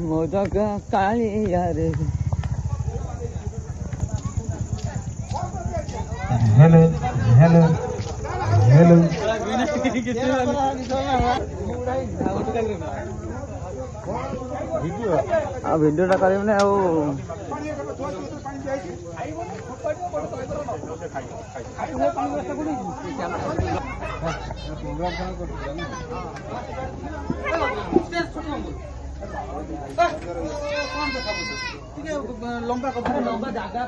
मोदक कालिया रे। Hello hello hello video टा करें ना वो लंबा जागा